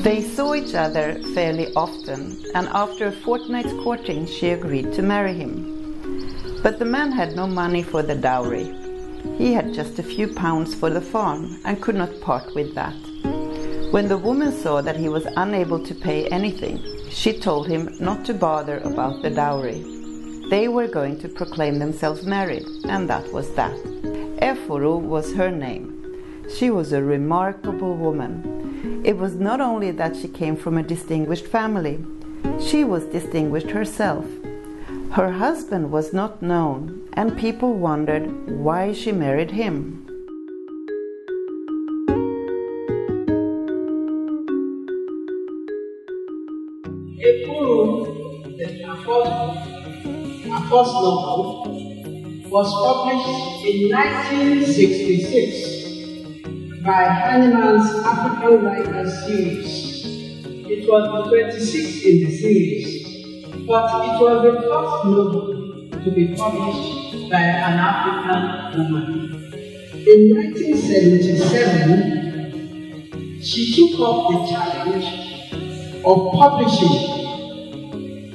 They saw each other fairly often, and after a fortnight's courting she agreed to marry him. But the man had no money for the dowry. He had just a few pounds for the farm and could not part with that. When the woman saw that he was unable to pay anything, she told him not to bother about the dowry. They were going to proclaim themselves married, and that was that. Efuru was her name. She was a remarkable woman. It was not only that she came from a distinguished family, she was distinguished herself. Her husband was not known, and people wondered why she married him. Efuru, the first novel, was published in 1966 by Hanneman's African Writers series. It was the 26th in the series, but it was the first novel to be published by an African woman. In 1977, she took up the challenge of publishing,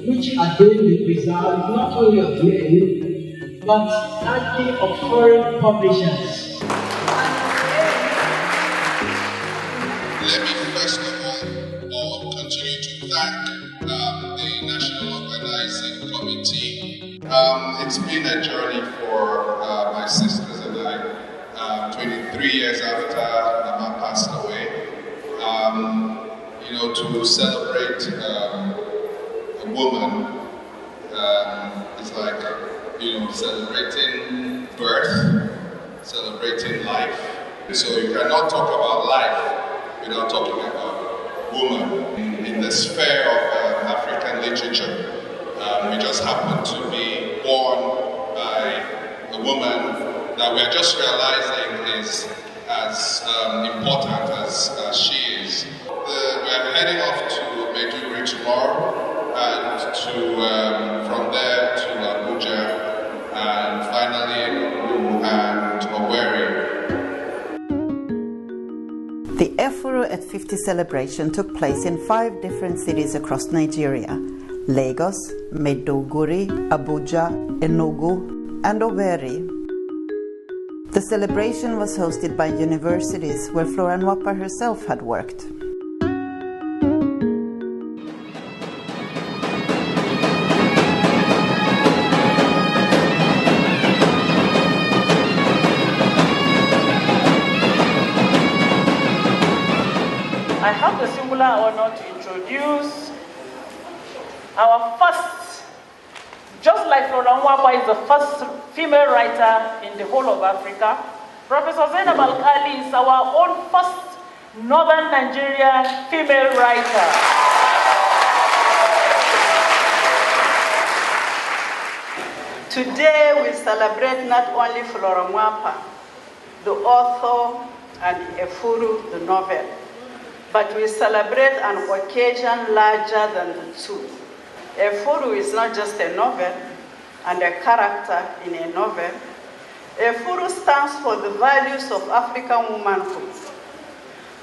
which had been the preserved not only of men, but largely of foreign publishers. Let me first of all continue to thank the National Organizing Committee. It's been a journey for my sisters and I. 23 years after Mama passed away, to celebrate a woman is like, celebrating birth, celebrating life. So you cannot talk about life without talking about woman. In the sphere of African literature, we just happen to be born by a woman that we are just realizing is as important as she is. We are heading off to Maiduguri tomorrow, and from there to Abuja, and finally and Owerri. The Efuru at 50 celebration took place in 5 different cities across Nigeria: Lagos, Maiduguri, Abuja, Enugu, and Owerri. The celebration was hosted by universities where Flora Nwapa herself had worked. I have the singular honor to introduce our first, just like Flora Nwapa is the first female writer in the whole of Africa, Professor Zaynab Alkali is our own first Northern Nigerian female writer. Today we celebrate not only Flora Nwapa, the author, and Efuru, the novel, but we celebrate an occasion larger than the two. Efuru is not just a novel and a character in a novel. Efuru stands for the values of African womanhood.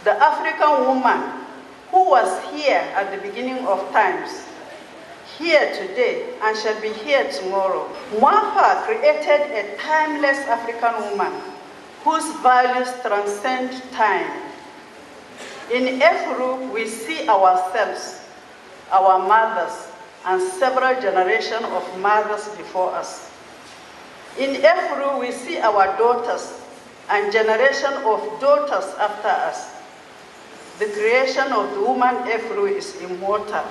The African woman who was here at the beginning of times, here today, and shall be here tomorrow. Nwapa created a timeless African woman whose values transcend time. In Efuru, we see ourselves, our mothers, and several generations of mothers before us. In Efuru, we see our daughters and generation of daughters after us. The creation of the woman Efuru is immortal,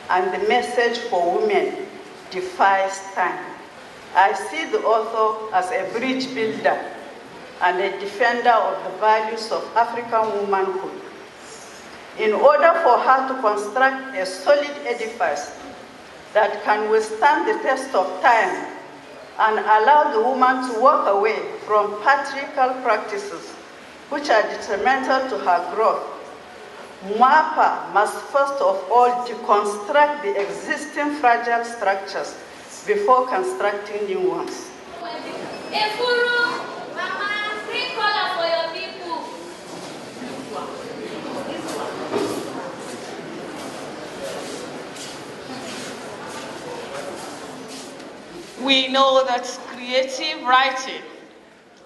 and the message for women defies time. I see the author as a bridge builder and a defender of the values of African womanhood. In order for her to construct a solid edifice that can withstand the test of time and allow the woman to walk away from patriarchal practices which are detrimental to her growth, Nwapa must first of all deconstruct the existing fragile structures before constructing new ones. Efuru, Mama, bring color for your people. know that creative writing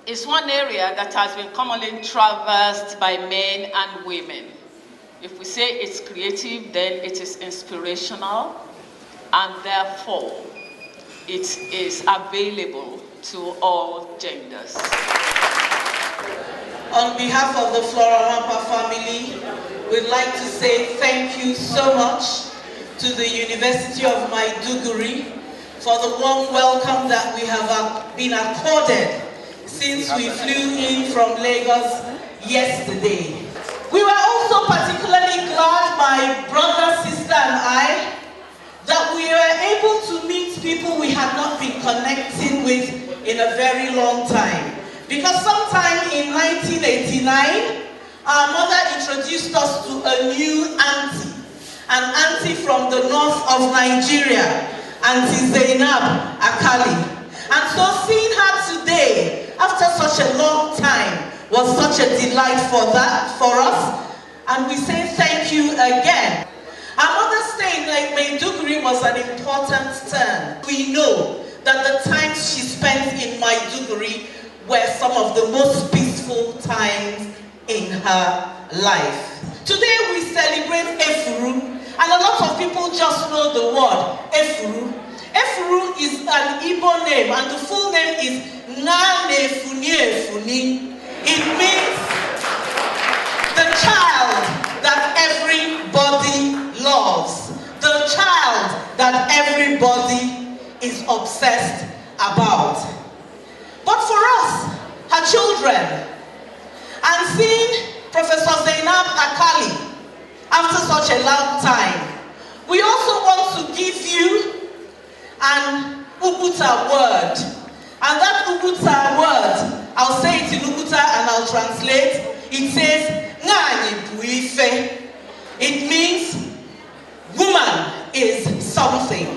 is one area that has been commonly traversed by men and women. If we say it's creative, then it is inspirational, and therefore it is available to all genders. On behalf of the Flora Nwapa family, we'd like to say thank you so much to the University of Maiduguri for the warm welcome that we have been accorded since we flew in from Lagos yesterday. We were also particularly glad, my brother, sister, and I, that we were able to meet people we had not been connecting with in a very long time. Because sometime in 1989, our mother introduced us to a new auntie, an auntie from the north of Nigeria, Auntie Zaynab Alkali. And so seeing her today, after such a long time, was such a delight for us. And we say thank you again. Our mother's stay in Maiduguri was an important turn. We know that the times she spent in Maiduguri were some of the most peaceful times in her life. Today we celebrate Efuru, and a lot of people just know the word Efuru. Efuru is an Igbo name, and the full name is Efuni. It means the child that everybody loves, the child that everybody is obsessed about. But for us, her children, and seeing Professor Zaynab Alkali after such a long time, we also want to give you an Uguta word. And that Uguta word, I'll say it in Uguta and I'll translate. It says, Ngani Buife. It means woman is something.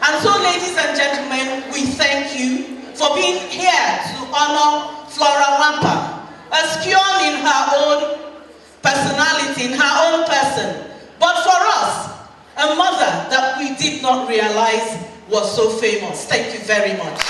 And so, ladies and gentlemen, we thank you for being here to honor Flora Nwapa, a scion in her own personality, in her own person. But for us, a mother that we did not realize was so famous. Thank you very much.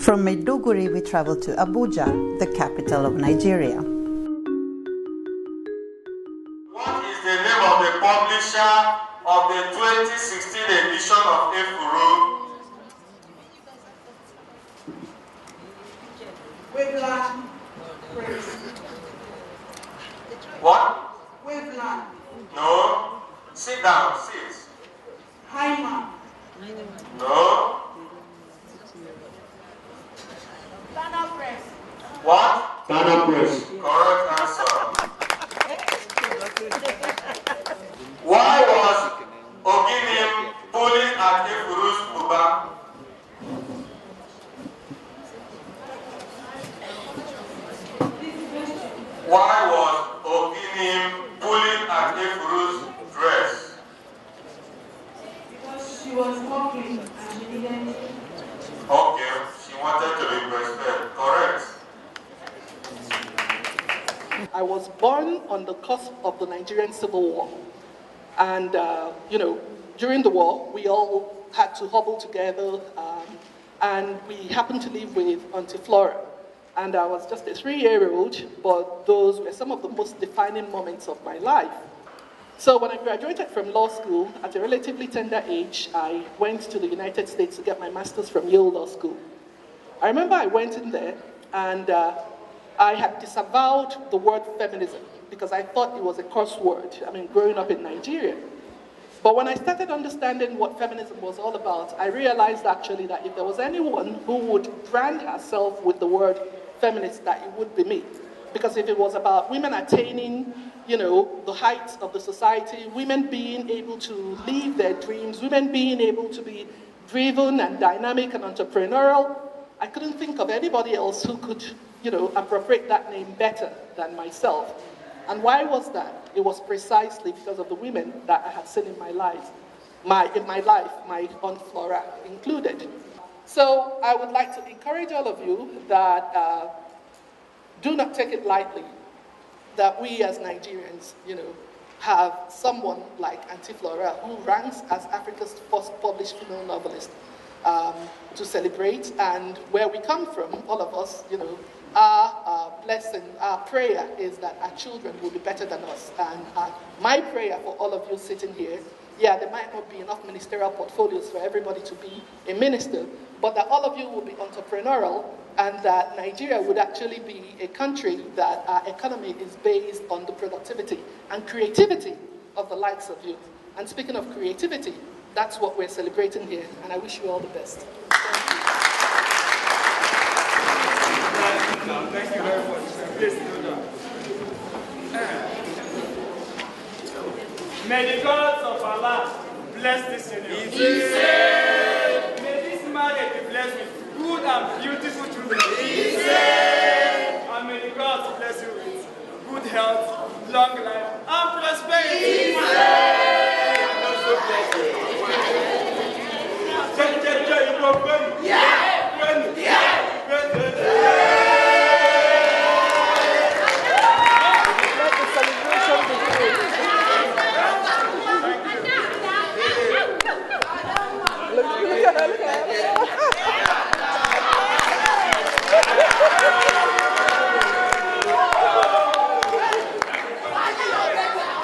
From Maiduguri, we travel to Abuja, the capital of Nigeria. What is the name of the publisher of the 2016 edition of Efuru? Waveland Press. What? Waveland. No. Sit down, sit. Hyman. No. Ghana Press. What? Ghana Press. Correct answer. Why was Oginim pulling at Efuru's Uba? Why was Oginim pulling at Efuru's dress? Because she was walking and she didn't. Okay, she wanted to be breastfed. Correct. I was born on the cusp of the Nigerian Civil War. And, during the war, we all had to huddle together, and we happened to live with Auntie Flora. And I was just a 3-year-old, but those were some of the most defining moments of my life. So when I graduated from law school, at a relatively tender age, I went to the United States to get my master's from Yale Law School. I remember I went in there, and I had disavowed the word feminism because I thought it was a curse word, growing up in Nigeria. But when I started understanding what feminism was all about, I realized actually that if there was anyone who would brand herself with the word feminist, that it would be me. Because if it was about women attaining, the heights of the society, women being able to live their dreams, women being able to be driven and dynamic and entrepreneurial. I couldn't think of anybody else who could, appropriate that name better than myself. And why was that? It was precisely because of the women that I had seen in my life, my Aunt Flora included. So I would like to encourage all of you that do not take it lightly that we as Nigerians, have someone like Auntie Flora, who ranks as Africa's first published female novelist, to celebrate. And where we come from, all of us, our blessing, our prayer is that our children will be better than us. And my prayer for all of you sitting here, there might not be enough ministerial portfolios for everybody to be a minister, but that all of you will be entrepreneurial, and that Nigeria would actually be a country that our economy is based on the productivity and creativity of the likes of you. And speaking of creativity, that's what we're celebrating here, and I wish you all the best. Thank you very much. Please do that. May the gods of Allah bless this union. May this marriage be blessed with good and beautiful children. And may the gods bless you with good health, long life, and prosperity. And also bless you.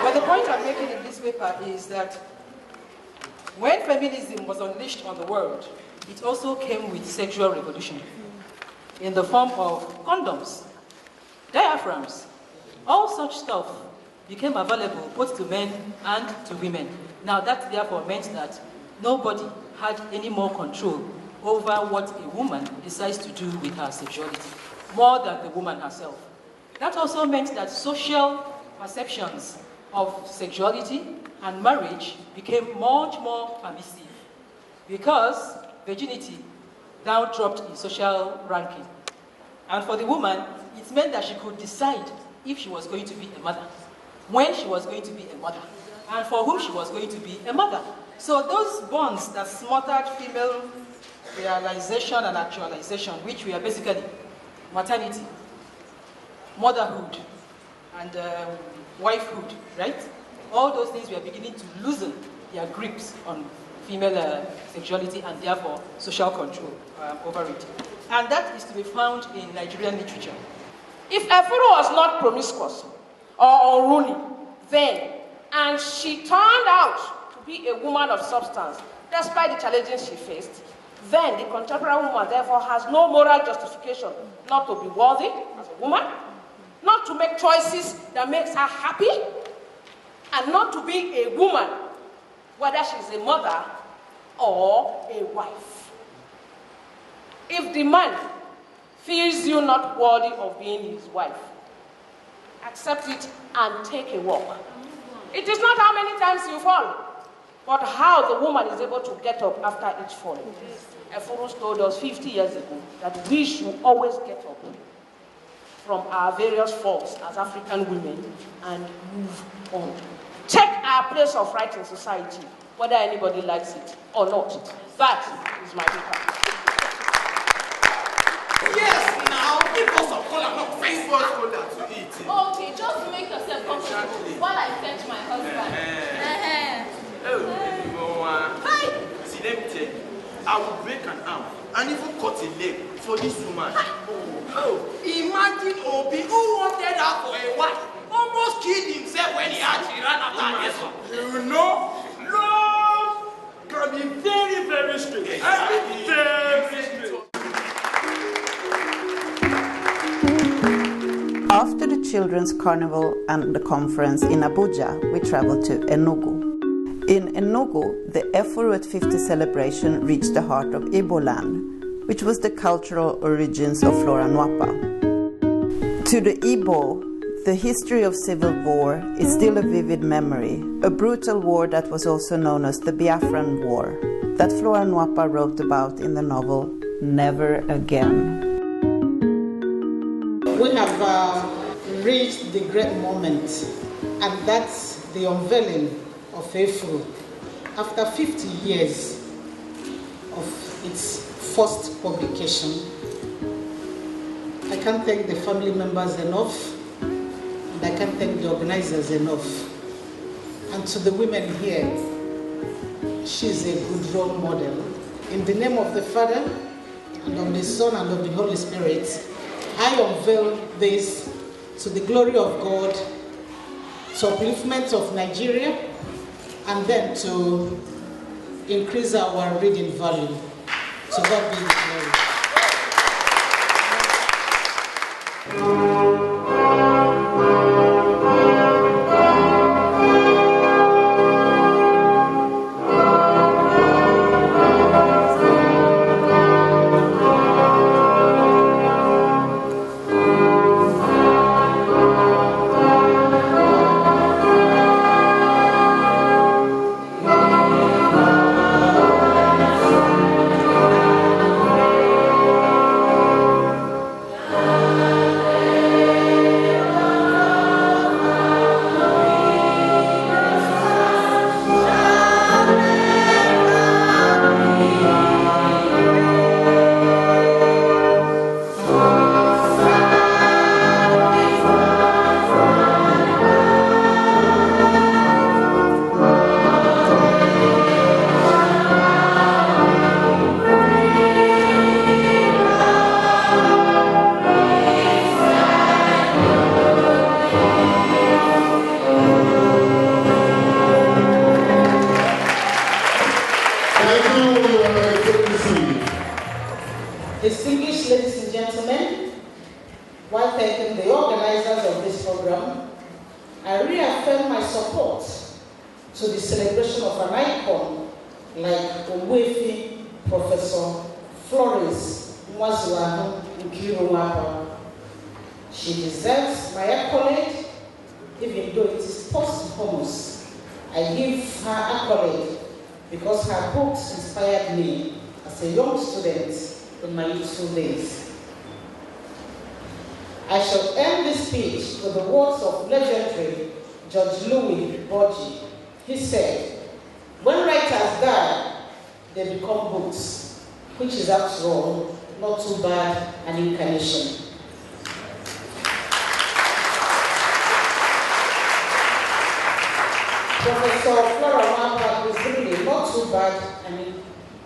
But the point I'm making in this paper is that when feminism was unleashed on the world, it also came with sexual revolution in the form of condoms, diaphragms. All such stuff became available both to men and to women. Now that therefore meant that nobody had any more control over what a woman decides to do with her sexuality, more than the woman herself. That also meant that social perceptions of sexuality and marriage became much more permissive, because virginity now dropped in social ranking. And for the woman, it meant that she could decide if she was going to be a mother, when she was going to be a mother, and for whom she was going to be a mother. So those bonds that smothered female realization and actualization, which were basically maternity, motherhood, and wifehood, right? All those things were beginning to loosen their grips on female sexuality and therefore social control over it. And that is to be found in Nigerian literature. If Efuru was not promiscuous or unruly then, and she turned out to be a woman of substance, despite the challenges she faced, then the contemporary woman therefore has no moral justification not to be worthy as a woman, not to make choices that makes her happy, and not to be a woman, whether she's a mother or a wife. If the man feels you not worthy of being his wife, accept it and take a walk. It is not how many times you fall, but how the woman is able to get up after each fall. Efuru told us 50 years ago that we should always get up from our various faults as African women and move on. Take our place of right in society, whether anybody likes it or not. That is my paper. Yes, now give us a call. I'm not Facebook folder to eat. Okay, just make yourself comfortable while I fetch my husband. Hi. See, let me tell you, I will break an arm and even cut a leg for this woman. Imagine Obi, who wanted her for a wife, almost killed himself when he actually ran after this. You know, love can be very, very straight. Very straight. After the Children's Carnival and the conference in Abuja, we traveled to Enugu. In Enugu, the Efuru at 50 celebration reached the heart of Bolanle, which was the cultural origins of Flora Nwapa. To the Igbo, the history of civil war is still a vivid memory, a brutal war that was also known as the Biafran War, that Flora Nwapa wrote about in the novel Never Again. We have reached the great moment, and that's the unveiling of Efuru after 50 years of its first publication. I can't thank the family members enough, and I can't thank the organizers enough. And to the women here, she's a good role model. In the name of the Father, and of the Son, and of the Holy Spirit, I unveil this to the glory of God, to upliftment of Nigeria, and then to increase our reading value. To God be the glory. Distinguished ladies and gentlemen, while thanking the organizers of this program, I reaffirm my support to the celebration of an icon like Ogbuefi Professor Flora Nwapa. She deserves my accolade, even though it is posthumous. I give her accolade because her books inspired me as a young student in my youthful days. I shall end this speech with the words of legendary George Louis Borgie. He said, "When writers die, they become books, which is after all not too bad an incarnation." Professor Flora Nwapa is really not too bad an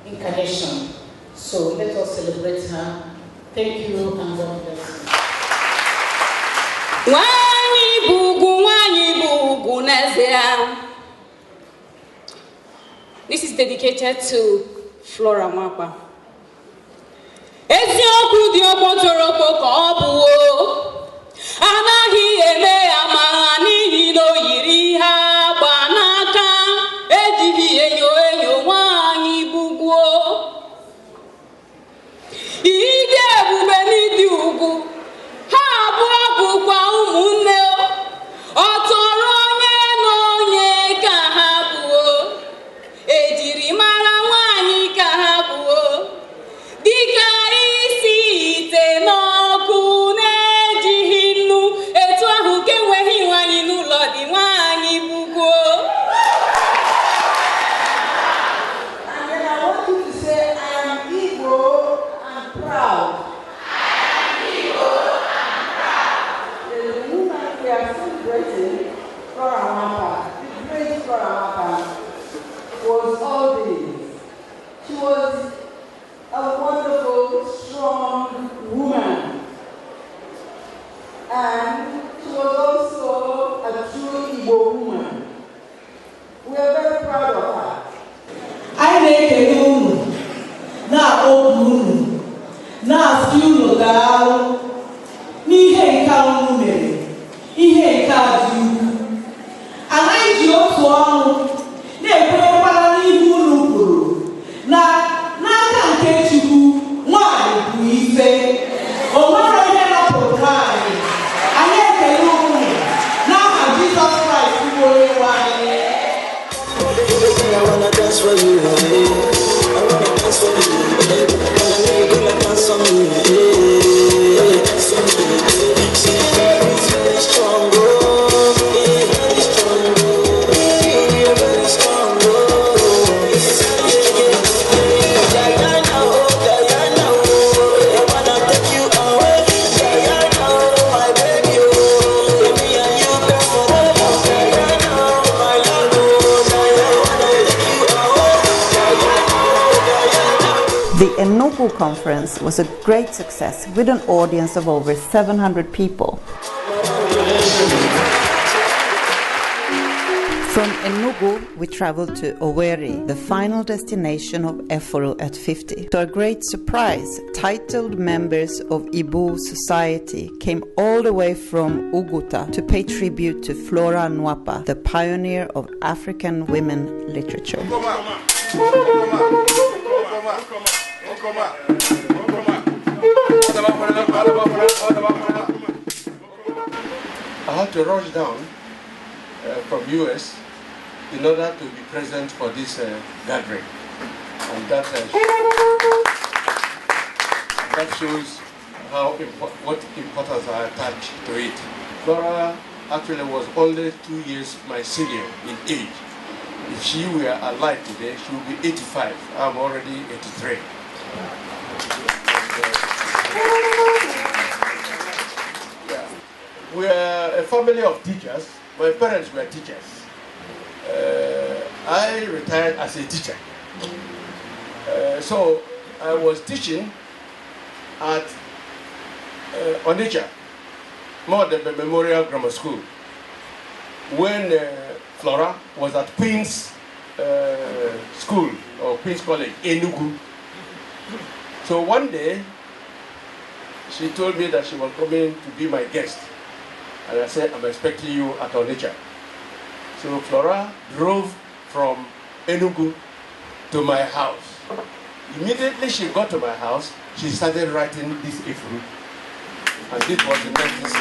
incarnation. So let us celebrate her. Thank you and God bless you. This is dedicated to Flora Nwapa. Ife, o nwere ihe napụrụ anyị ekele unu. Enugu conference was a great success with an audience of over 700 people. From Enugu, we traveled to Owerri, the final destination of Efuru at 50. To our great surprise, titled members of Igbo society came all the way from Uguta to pay tribute to Flora Nwapa, the pioneer of African women literature. I had to rush down from US in order to be present for this gathering, and that shows what importance I attach to it. Flora actually was only 2 years my senior in age. If she were alive today, she would be 85. I'm already 83. We are a family of teachers. My parents were teachers. I retired as a teacher. So I was teaching at Onitsha, Modern Memorial Grammar School, when Flora was at Queen's School, or Queen's College, Enugu. So one day, she told me that she was coming to be my guest. And I said, I'm expecting you at Onitsha. So Flora drove from Enugu to my house. Immediately she got to my house, she started writing this Efuru. And this was in 1960.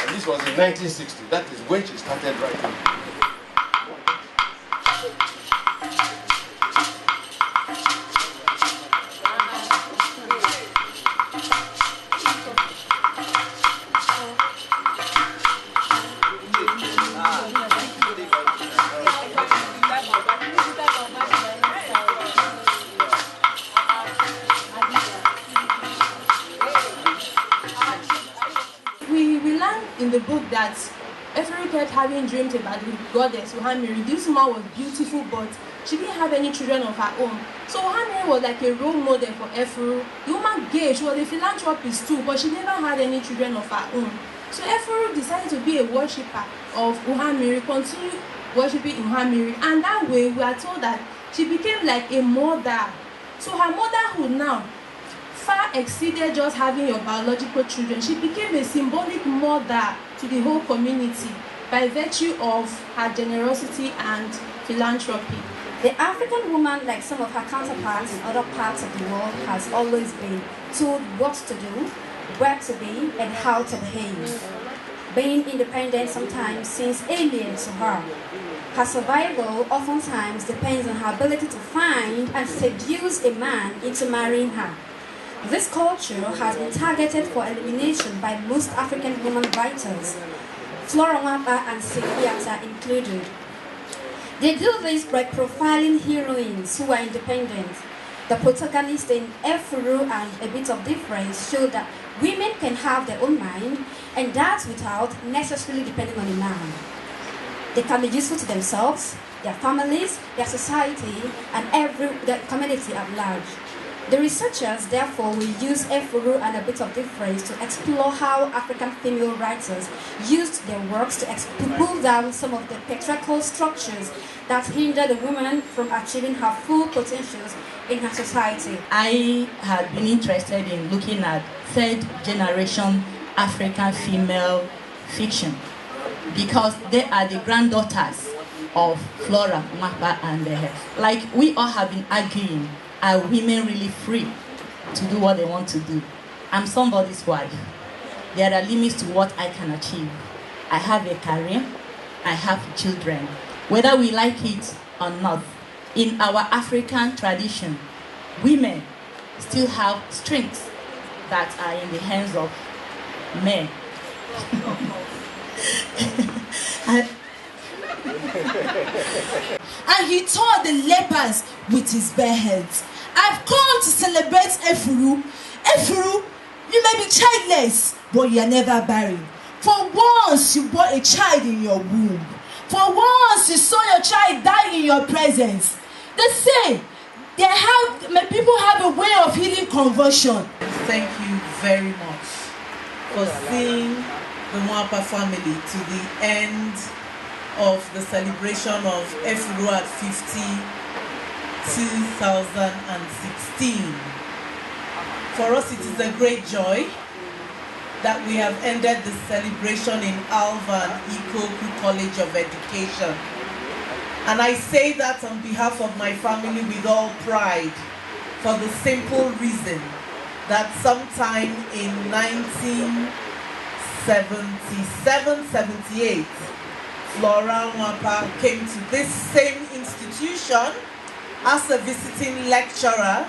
And this was in 1960. That is when she started writing. In the book that Efuru kept having dreams about the goddess Uhamiri. This woman was beautiful, but she didn't have any children of her own. So Uhamiri was like a role model for Efuru. The woman gave, she was a philanthropist too, but she never had any children of her own. So Efuru decided to be a worshipper of Uhamiri, continue worshipping Uhamiri, and that way we are told that she became like a mother. So her motherhood now far exceeded just having your biological children. She became a symbolic mother to the whole community by virtue of her generosity and philanthropy. The African woman, like some of her counterparts in other parts of the world, has always been told what to do, where to be, and how to behave. Being independent sometimes seems alien to her. Her survival oftentimes depends on her ability to find and seduce a man into marrying her. This culture has been targeted for elimination by most African women writers, Flora Nwapa and Ezeigbo included. They do this by profiling heroines who are independent. The protagonists in Efuru and A Bit of Difference show that women can have their own mind, and that without necessarily depending on a man. They can be useful to themselves, their families, their society, and the community at large. The researchers, therefore, will use Efuru and A Bit of Difference to explore how African female writers used their works to pull down some of the patriarchal structures that hinder the woman from achieving her full potentials in her society. I had been interested in looking at third-generation African female fiction because they are the granddaughters of Flora Nwapa and like we all have been arguing, are women really free to do what they want to do? I'm somebody's wife. There are limits to what I can achieve. I have a career, I have children. Whether we like it or not, in our African tradition, women still have strengths that are in the hands of men. And he tore the lepers with his bare hands. I've come to celebrate Efuru. Efuru, you may be childless, but you are never barren. For once you bore a child in your womb. For once you saw your child die in your presence. They say People have a way of healing conversion. Thank you very much for seeing the Nwapa family to the end of the celebration of Efuru at 50, 2016. For us, it is a great joy that we have ended the celebration in Alva and Ikoku College of Education. And I say that on behalf of my family with all pride, for the simple reason that sometime in 1977-78, Flora Nwapa came to this same institution as a visiting lecturer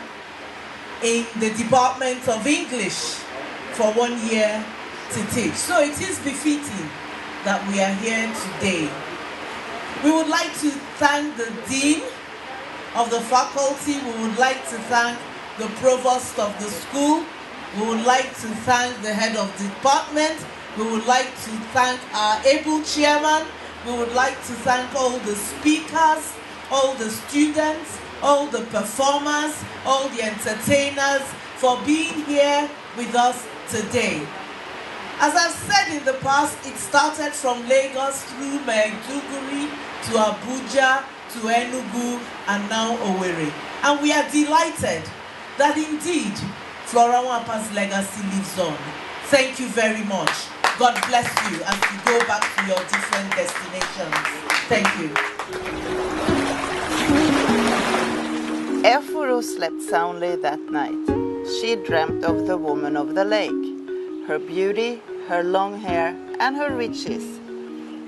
in the Department of English for 1 year to teach. So it is befitting that we are here today. We would like to thank the Dean of the faculty. We would like to thank the provost of the school. We would like to thank the head of the department. We would like to thank our able chairman. We would like to thank all the speakers, all the students, all the performers, all the entertainers for being here with us today. As I've said in the past, it started from Lagos through Maiduguri to Abuja to Enugu and now Owerri. And we are delighted that indeed Flora Nwapa's legacy lives on. Thank you very much. God bless you as you go back to your different destinations. Thank you. Efuru slept soundly that night. She dreamt of the woman of the lake, her beauty, her long hair, and her riches.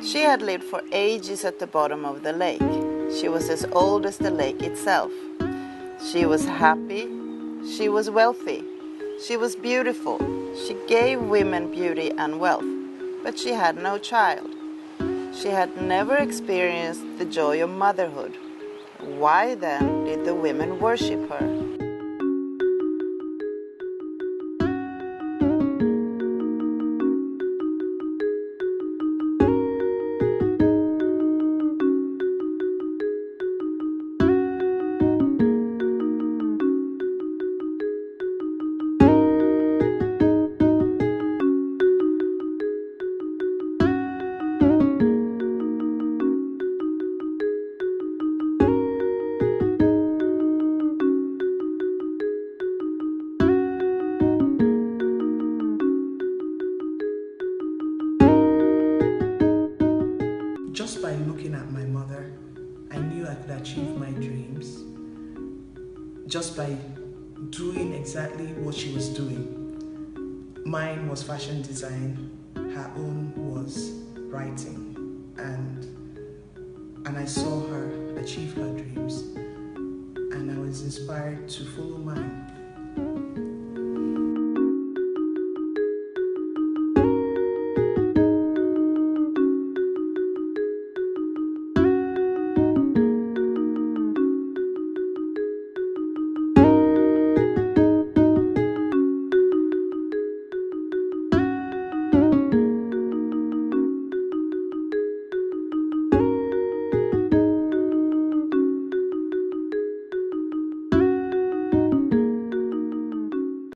She had lived for ages at the bottom of the lake. She was as old as the lake itself. She was happy. She was wealthy. She was beautiful. She gave women beauty and wealth, but she had no child. She had never experienced the joy of motherhood. Why then did the women worship her? Just by looking at my mother, I knew I could achieve my dreams. Just by doing exactly what she was doing. Mine was fashion design, her own was writing. And I saw her achieve her dreams. And I was inspired to follow mine.